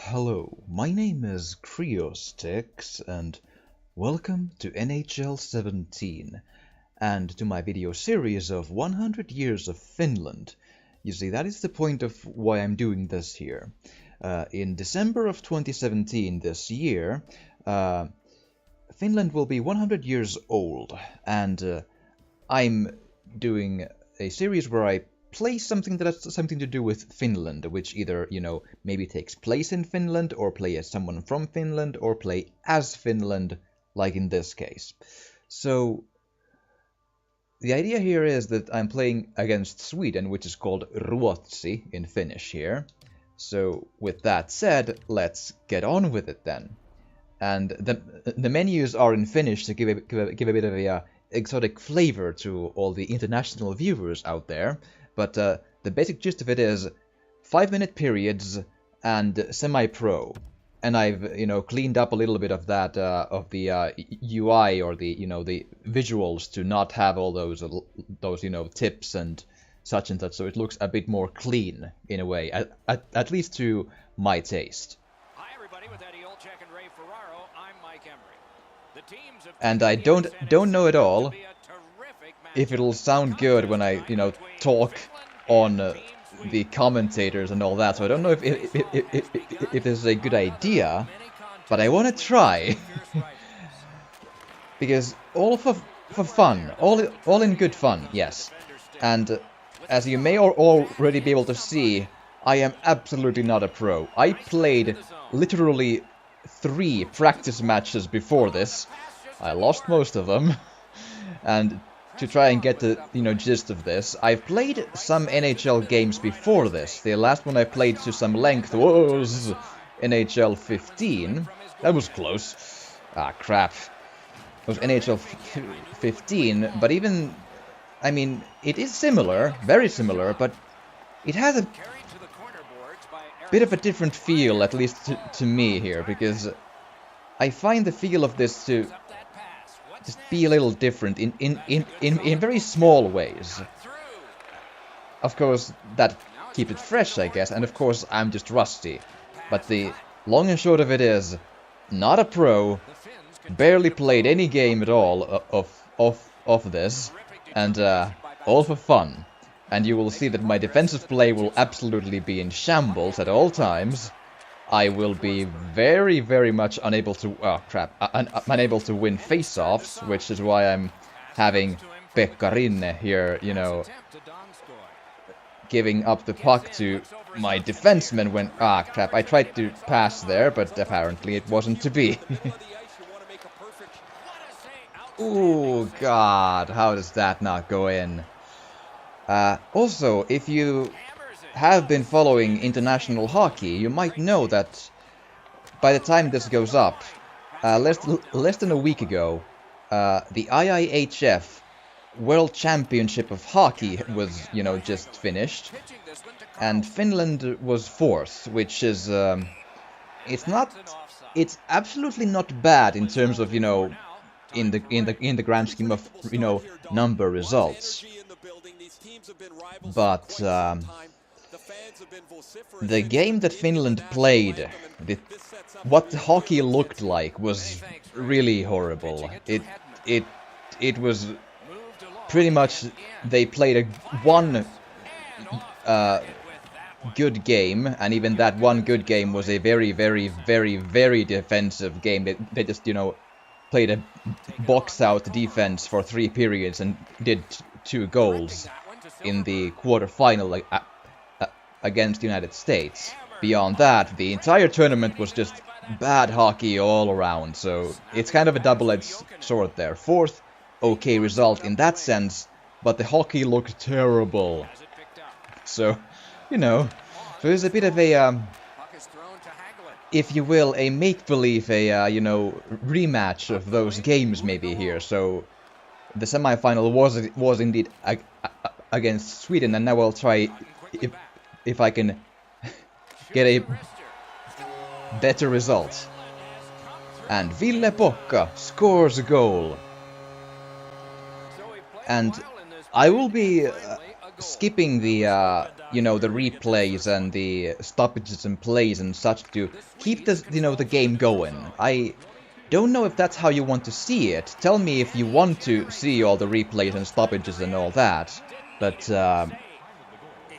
Hello, my name is Kriostix and welcome to NHL 17 and to my video series of 100 Years of Finland. You see, that is the point of why I'm doing this here. In December of 2017 this year, Finland will be 100 years old, and I'm doing a series where I play something that has something to do with Finland, which either, maybe takes place in Finland, or play as someone from Finland, or play as Finland, like in this case. So, the idea here is that I'm playing against Sweden, which is called Ruotsi in Finnish here. So, with that said, let's get on with it then. And the menus are in Finnish to give a bit of a exotic flavor to all the international viewers out there. But the basic gist of it is 5-minute periods and semi-pro. And I've, cleaned up a little bit of that, of the UI or the, the visuals to not have all those, tips and such, so it looks a bit more clean in a way, at least to my taste. Hi everybody, with Eddie Olczyk and Ray Ferraro, I'm Mike Emery. The teams And I don't know at all if it'll sound good when I, talk on the commentators and all that. So I don't know if this is a good idea, but I want to try. Because all for fun, all in good fun, yes. And as you may already be able to see, I am absolutely not a pro. I played literally 3 practice matches before this. I lost most of them. And to try and get the, gist of this, I've played some NHL games before this. The last one I played to some length was NHL 15. That was close. Ah, crap. It was NHL 15, but even, it is similar, very similar, but it has a bit of a different feel, at least to me here, because I find the feel of this to just be a little different in very small ways. Of course, that keeps it fresh, I guess, and of course I'm just rusty. But the long and short of it is, not a pro, barely played any game at all of this, and all for fun. And you will see that my defensive play will absolutely be in shambles at all times. I will be very, very much unable to... Oh, crap. Unable to win face-offs, which is why I'm having Pekka Rinne here, giving up the puck to my defenseman when... Ah, crap. I tried to pass there, but apparently it wasn't to be. Ooh, God. How does that not go in? Also, if you have been following international hockey, you might know that by the time this goes up, less than a week ago, the IIHF World Championship of Hockey was, just finished, and Finland was 4th, which is, it's absolutely not bad in terms of, in the grand scheme of, number results. But the game that Finland played, what the hockey looked like, was really horrible. It was pretty much they played one good game, and even that one good game was a very, very, very, very defensive game. They just, played a box-out defense for 3 periods and did 2 goals in the quarterfinal against the United States. Beyond that, the entire tournament was just bad hockey all around, so it's kind of a double-edged sword there. 4th, okay result in that sense, but the hockey looked terrible. So, so there's a bit of a, if you will, a make-believe, a, rematch of those games maybe here. So, the semi-final was indeed against Sweden, and now I'll try if I can get a better result. And Ville Pokka scores a goal. And I will be skipping the, you know, the replays and the stoppages and plays and such to keep the, you know, the game going. I don't know if that's how you want to see it. Tell me if you want to see all the replays and stoppages and all that. But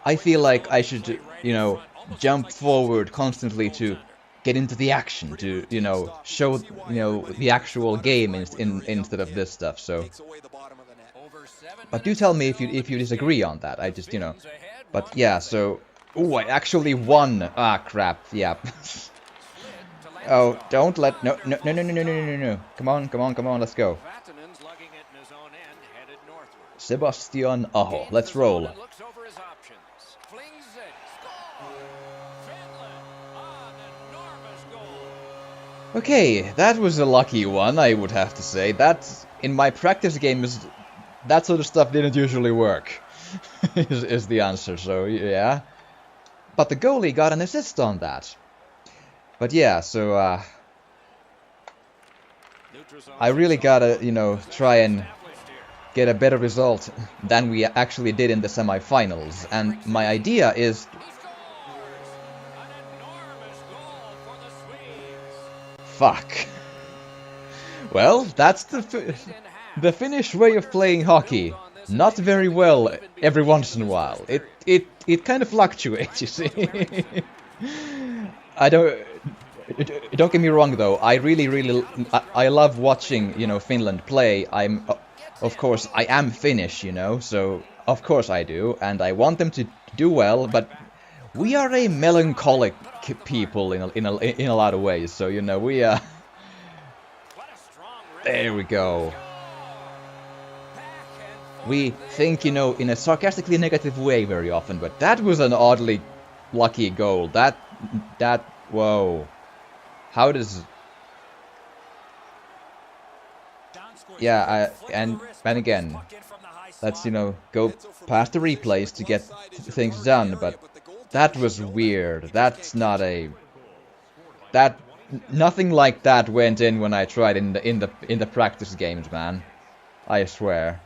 I feel like I should, you know, jump forward constantly to get into the action, to, you know, show, you know, the actual game instead of this stuff. So, but do tell me if you disagree on that. I just, you know, but yeah. So, ooh, I actually won. Ah, crap. Yeah. Oh, don't let no. Come on. Let's go. Sebastian Aho. Let's roll. Okay, that was a lucky one, I would have to say. That, in my practice games, that sort of stuff didn't usually work, is the answer, so yeah. But the goalie got an assist on that. But yeah, so, I really gotta, you know, try and get a better result than we actually did in the semifinals. And my idea is... Fuck. Well, that's the Finnish way of playing hockey. Not very well every once in a while. It kind of fluctuates, you see. Don't get me wrong though. I really I love watching, you know, Finland play. Of course I am Finnish, you know, so of course I do, and I want them to do well, but we are a melancholic people in a lot of ways, so you know we there we go. We think, you know, in a sarcastically negative way very often, but that was an oddly lucky goal. That whoa. How does... Yeah, and again, let's, you know, go past the replays to get things done, but that was weird. That's not a... Nothing like that went in when I tried in the practice games, man. I swear.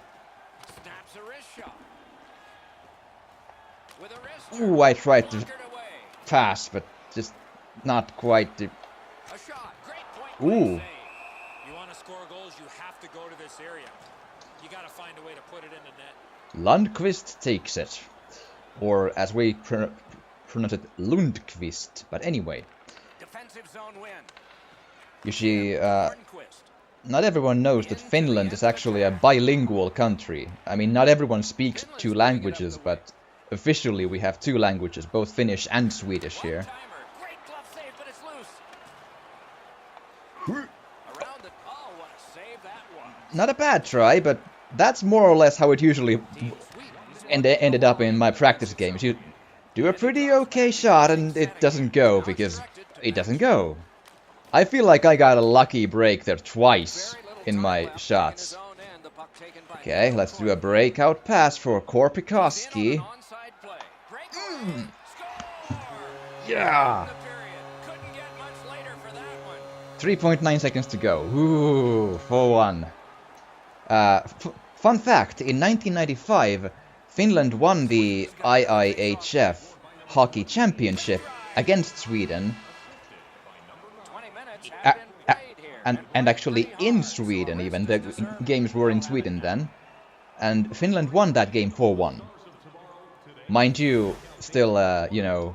Ooh, I tried to pass, but just not quite the... Ooh. You want to score goals, you have to go to this area. You got to find a way to put it in the net. Lundqvist takes it. Or as we pronounce it, Lundqvist. But anyway. Defensive zone win. You see, not everyone knows that Finland is actually a bilingual country. I mean, not everyone speaks two languages, but officially we have two languages, both Finnish and Swedish here. Not a bad try, but that's more or less how it usually ended up in my practice games. You do a pretty okay shot and it doesn't go, because it doesn't go. I feel like I got a lucky break there twice in my shots. Okay, let's do a breakout pass for Korpikoski. Yeah! 3.9 seconds to go. Ooh, 4-1. Fun fact, in 1995, Finland won the IIHF Hockey Championship against Sweden. And actually in Sweden even, the games were in Sweden then. And Finland won that game 4-1. Mind you, still, you know,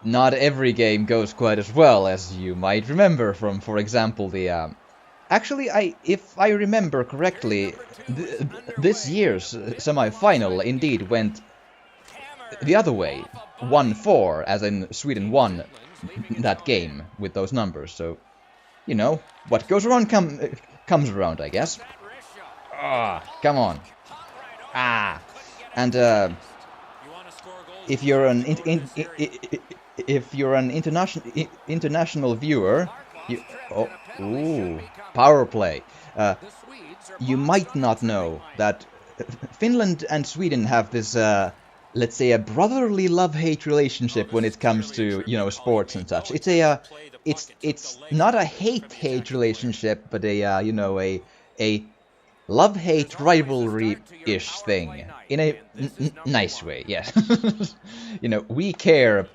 not every game goes quite as well as you might remember from, for example, the... Actually, if I remember correctly, this year's semi-final indeed went the other way. 1-4, as in Sweden won that game with those numbers. So, you know, what goes around comes around, I guess. Ah, come on. Ah, and if you're an international viewer, power play. You might not know that Finland and Sweden have this, let's say, a brotherly love-hate relationship when it comes to, you know, sports and such. It's not a hate-hate relationship, but a you know, a love-hate rivalry-ish thing. In a nice way, yes. You know, we care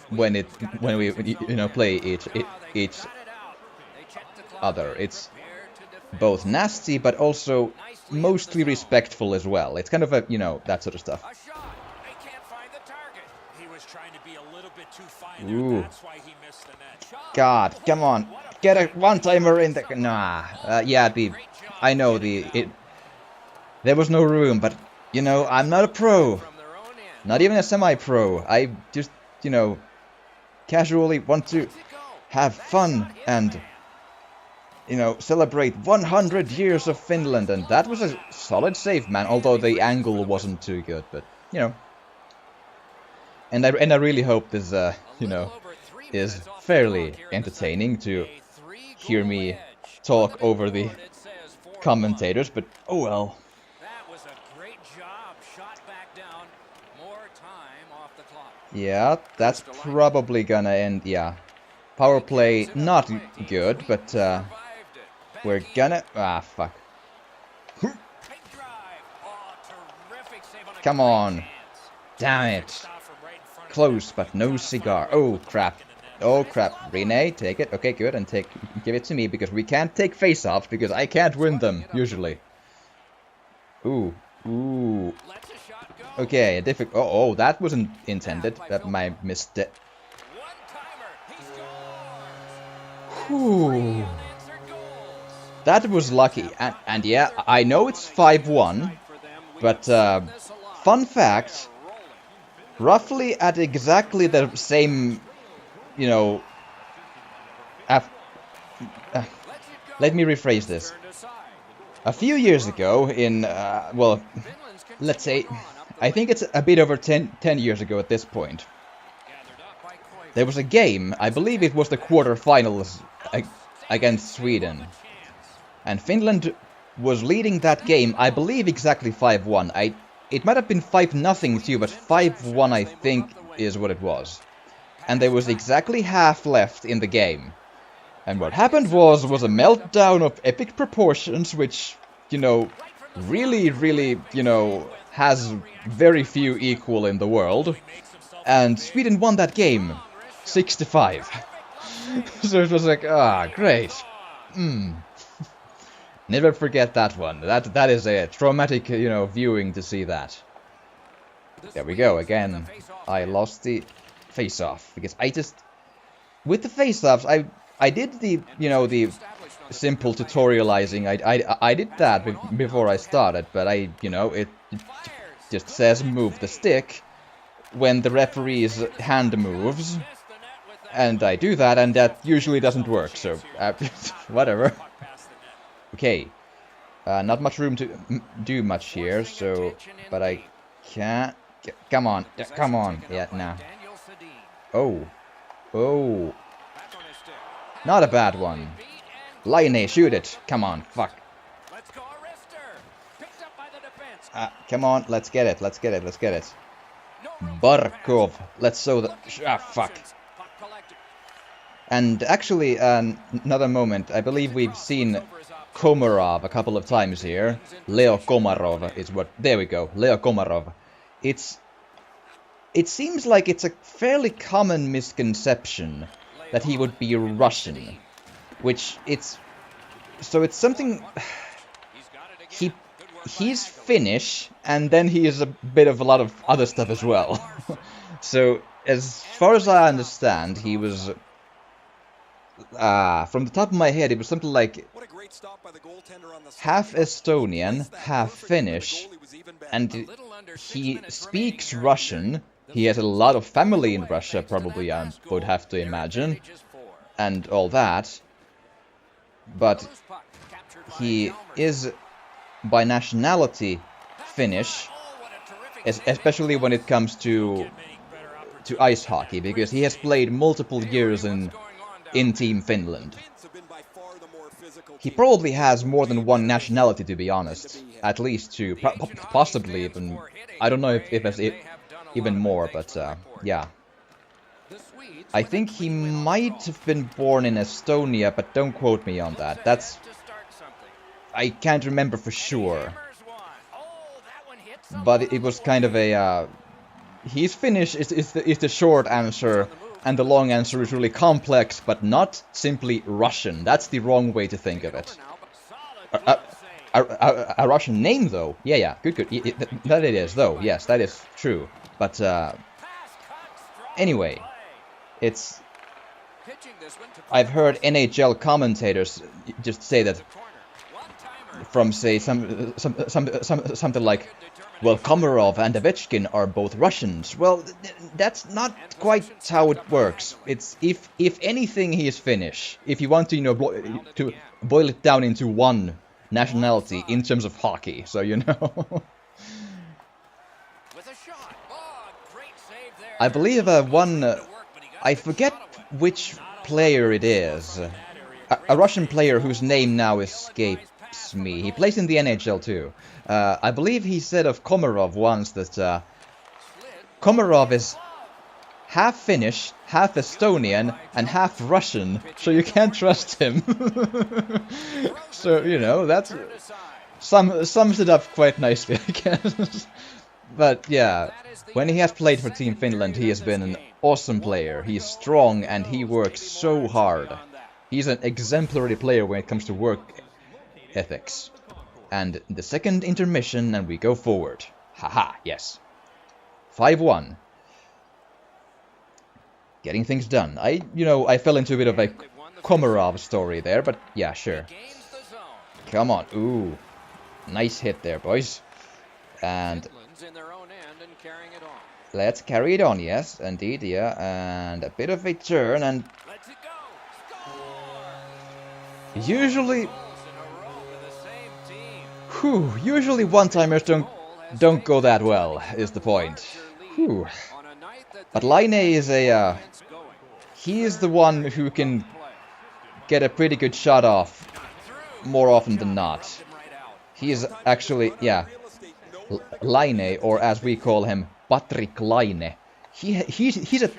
when we play each other. It's both nasty but also mostly respectful as well. It's kind of a, you know, that sort of stuff. Ooh. God, come on. Get a one-timer in the... Nah. Yeah, I know there was no room, but, you know, I'm not a pro. Not even a semi-pro. I just, you know, casually want to have fun and, you know, celebrate 100 years of Finland. And that was a solid save, man. Although the angle wasn't too good, but, you know. And I really hope this, you know, is fairly entertaining to hear me talk over the commentators, but oh well. Yeah, that's probably gonna end, yeah. Power play, not good, but we're gonna... Ah, fuck. Come on. Damn it. Close, but no cigar. Oh, crap. Oh, crap. Rene, take it. Okay, good. And give it to me, because we can't take face-offs, because I can't win them, usually. Ooh. Ooh. Okay, oh, that wasn't intended. That my mistake. Whew. That was lucky. And yeah, I know it's 5-1, but fun fact, roughly at exactly the same, you know, let me rephrase this. A few years ago in, well, let's say, I think it's a bit over 10 years ago at this point. There was a game, I believe it was the quarterfinals against Sweden. And Finland was leading that game, I believe exactly 5-1. It might have been 5-0 too, but 5-1 I think is what it was. And there was exactly half left in the game. And what happened was a meltdown of epic proportions, which, you know, really, you know, has very few equal in the world. And Sweden won that game 6-5. So it was like, ah, great. Never forget that one. That is a traumatic, you know, viewing to see that. There we go, again. I lost the face-off, because I just... With the face-offs, I did the, you know, the simple tutorializing. I did that before I started, but you know, it just says move the stick when the referee's hand moves. And I do that, and that usually doesn't work, so whatever. Okay, not much room to do much here, so, but I can't, come on, yeah, nah. Oh, not a bad one. Laine, shoot it, come on, fuck. Come on, let's get it. Barkov, let's sew the, fuck. And actually, another moment, I believe we've seen Komarov a couple of times here. Leo Komarov is what... There we go. Leo Komarov. It seems like it's a fairly common misconception that he would be Russian. Which it's... So it's something... He's Finnish, and then he is a bit of a lot of other stuff as well. So, as far as I understand, he was... from the top of my head, it was something like half Estonian, half Finnish, and he speaks Russian. He has a lot of family in Russia, probably, I would have to imagine, and all that. But he is, by nationality, Finnish, especially when it comes to ice hockey, because he has played multiple years in Team Finland. He probably has more than one nationality, to be honest. At least two, possibly even... I don't know if it's even more, but yeah. I think he might have been born in Estonia, but don't quote me on that. I can't remember for sure. But it was kind of a... He's Finnish is the short answer, and the long answer is really complex, but not simply Russian. That's the wrong way to think of it. A Russian name, though. Yeah, good. That it is, though. Yes, that is true. But, anyway, it's... I've heard NHL commentators just say that from, say, something like, well, Komarov and Ovechkin are both Russians. Well, that's not quite how it works. It's if anything, he is Finnish. If you want to, to boil it down into one nationality in terms of hockey, so you know. I believe I forget which player it is. A Russian player whose name now escapes me. He plays in the NHL too. I believe he said of Komarov once that Komarov is half Finnish, half Estonian, and half Russian, so you can't trust him. So, you know, that's sums it up quite nicely, I guess. But yeah, when he has played for Team Finland, he has been an awesome player. He's strong and he works so hard. He's an exemplary player when it comes to work ethics. And the second intermission, and we go forward. Haha, yes. 5-1. Getting things done. I fell into a bit of a Komarov story there, but yeah, sure. Come on, ooh. Nice hit there, boys. And let's carry it on, yes, indeed, yeah. And a bit of a turn, and usually one-timers don't go that well, is the point. Whew. But Laine is he is the one who can get a pretty good shot off more often than not. He is actually, yeah, Laine, or as we call him, Patrick Laine. He's a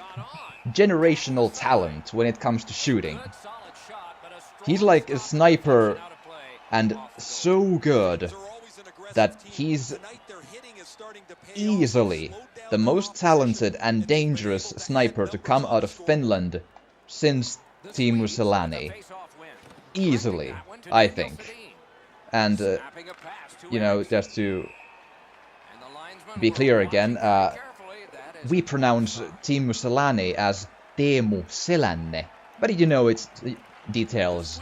generational talent when it comes to shooting. He's like a sniper and so good that he's easily the most talented and dangerous sniper to come out of Finland since Teemu Selanne. Easily, I think. And, just to be clear again, we pronounce Teemu Selanne as Teemu Selänne. But it's details.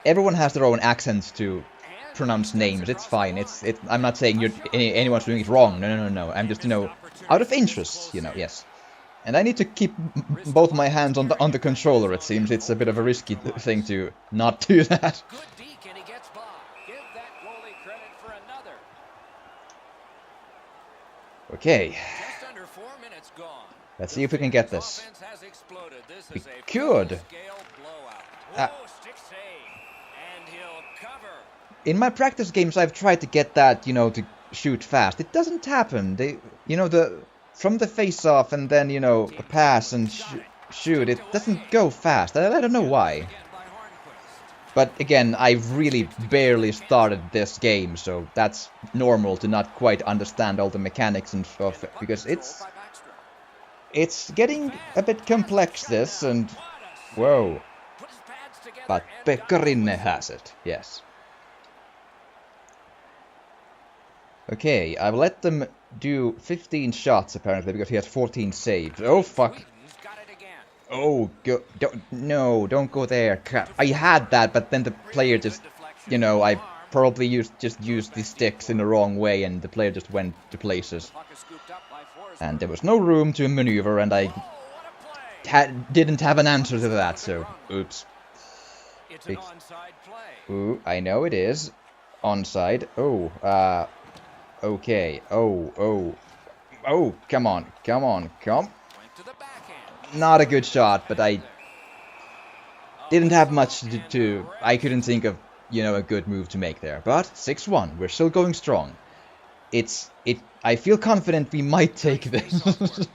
Everyone has their own accents to pronounce names. It's fine. I'm not saying anyone's doing it wrong. No. I'm just, out of interest, yes. And I need to keep both my hands on the controller, it seems. It's a bit of a risky thing to not do that. Okay. Let's see if we can get this. We could. In my practice games, I've tried to get that, to shoot fast. It doesn't happen. From the face-off and then, a pass and shoot, it doesn't go fast. I don't know why. But again, I've really barely started this game, so that's normal to not quite understand all the mechanics and stuff, because it's getting a bit complex, this, and whoa. But Pekka Rinne has it, yes. Okay, I've let them do 15 shots apparently because he has 14 saves. Oh fuck. Oh, don't go there. Crap. I had that, but then the player just, I probably just used the sticks in the wrong way and the player just went to places. And there was no room to maneuver and I didn't have an answer to that, so oops. Ooh, I know it is. Onside. Oh, okay. Oh, come on. Not a good shot, but I didn't have much to I couldn't think of, a good move to make there. But 6-1, we're still going strong. I feel confident we might take this.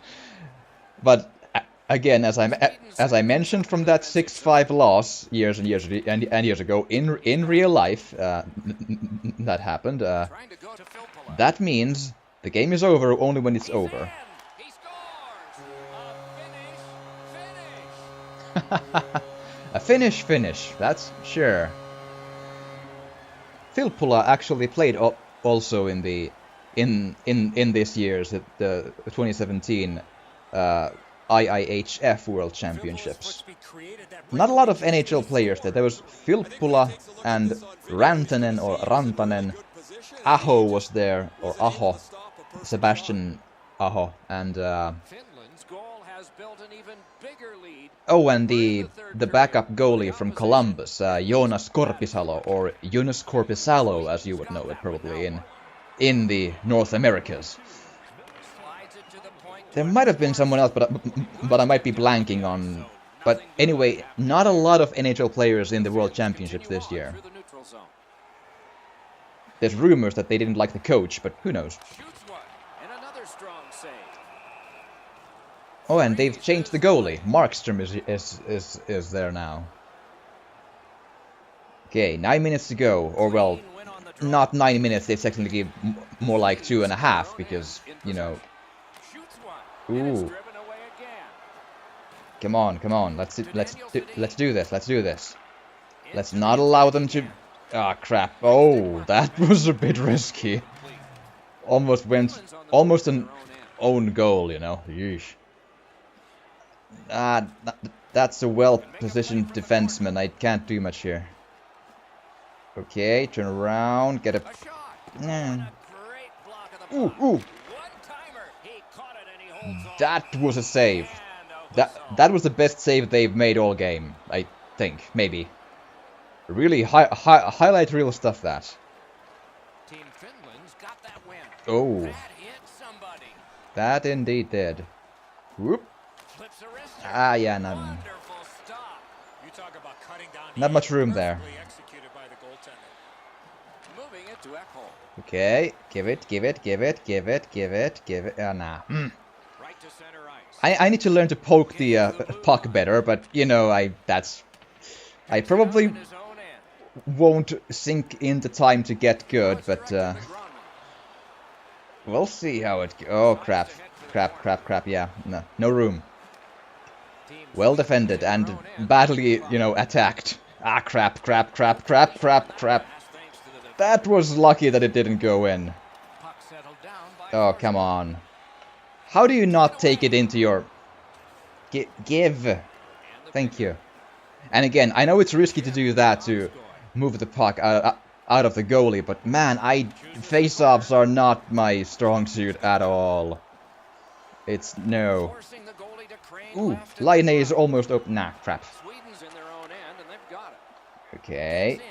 But again, as I mentioned from that 6-5 loss years and years ago in real life, that happened. That means the game is over only when it's over. A finish. That's sure. Filppula actually played also in the in this year's the 2017 IIHF World Championships. Not a lot of NHL players there. There was Filppula and Rantanen or Rantanen. Aho was there, or Aho, Sebastian Aho, and oh, and the backup goalie from Columbus, Joonas Korpisalo, or Jonas Korpisalo, as you would know it probably in the North Americas. There might have been someone else, but I might be blanking on. But anyway, not a lot of NHL players in the World Championships this year. There's rumors that they didn't like the coach, but who knows? Oh, and they've changed the goalie. Markstrom is there now. Okay, 9 minutes to go, or well, not 9 minutes. They technically give more like 2.5 because you know. Ooh. Come on. Let's do this. Let's not allow them to. Ah, crap. Oh, that was a bit risky. Almost an own goal, you know. Yeesh. That's a well-positioned defenseman. I can't do much here. Okay, turn around, get a. Ooh. That was a save. That was the best save they've made all game, I think. Maybe. Really highlight reel stuff, that. Oh. That indeed did. Whoop. Ah, yeah, not much room there. Okay, give it. Nah. I need to learn to poke the puck better, but you know, I probably won't sink into time to get good, but we'll see how it goes. Oh, crap, yeah, no room. Well defended and badly, you know, attacked. Ah, crap. That was lucky that it didn't go in. Oh, come on. How do you not take it into your... Give. Thank you. And again, I know it's risky to do that, to move the puck out of the goalie, but man, face-offs are not my strong suit at all. It's no. Ooh, Laine is almost open. Nah, crap. Okay.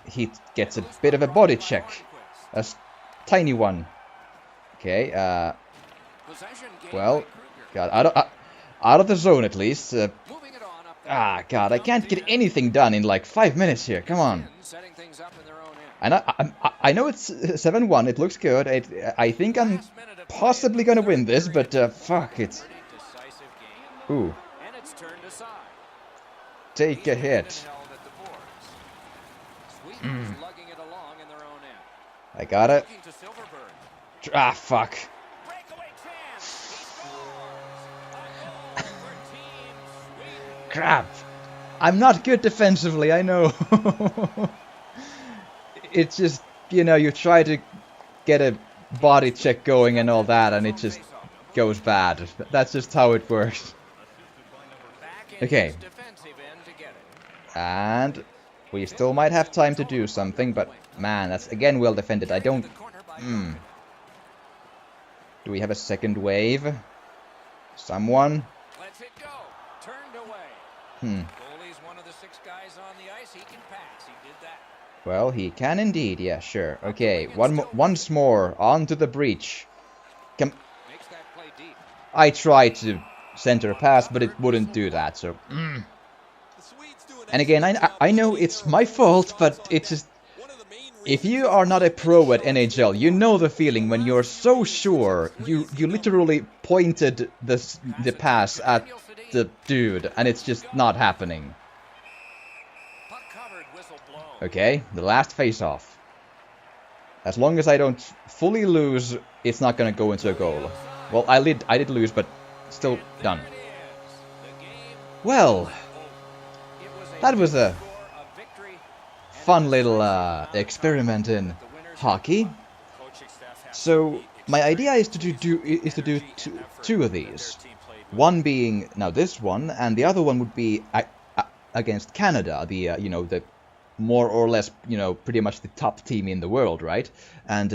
He gets a bit of a body check. A tiny one. Okay, well, God, out of the zone at least. God, I can't get anything done in like 5 minutes here. Come on. And I know it's 7-1. It looks good. I think I'm possibly gonna win this, but fuck it. Ooh. Take a hit. I got it. Ah, fuck. Crap. I'm not good defensively, I know. It's just, you know, you try to get a body check going and all that, and it just goes bad. That's just how it works. Okay. And we still might have time to do something, but man, that's again well defended. I don't... Do we have a second wave? Someone? Well, he can indeed. Yeah, sure. Okay, once more onto the breach. I tried to center a pass, but it wouldn't do that. So, and again, I know it's my fault, but If you are not a pro at NHL, you know the feeling when you're so sure you literally pointed the pass at the dude and it's just not happening. Okay, the last face-off. As long as I don't fully lose, it's not gonna go into a goal. Well, I did lose, but still done. Well, that was a fun little experiment in hockey. So my idea is to do two of these. One being now this one, and the other one would be against Canada, the you know, the more or less, you know, pretty much the top team in the world, right? And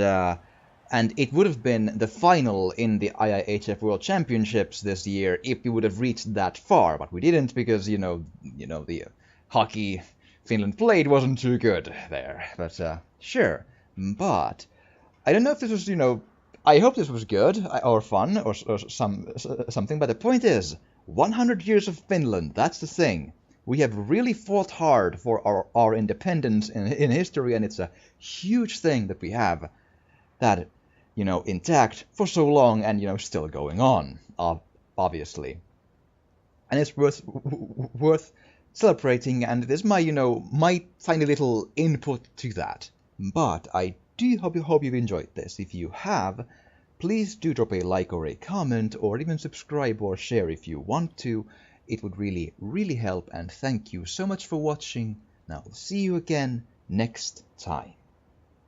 it would have been the final in the IIHF World Championships this year if we would have reached that far, but we didn't because you know the hockey Finland played wasn't too good there. But sure. But I don't know if this was, you know, I hope this was good or fun or something. But the point is, 100 years of Finland. That's the thing. We have really fought hard for our independence in history, and it's a huge thing that we have that, you know, intact for so long and, you know, still going on, obviously. And it's worth celebrating, and this is my, you know, my tiny little input to that. But I do hope you've enjoyed this. If you have, please do drop a like or a comment, or even subscribe or share if you want to. It would really help, and thank you so much for watching. Now, see you again next time.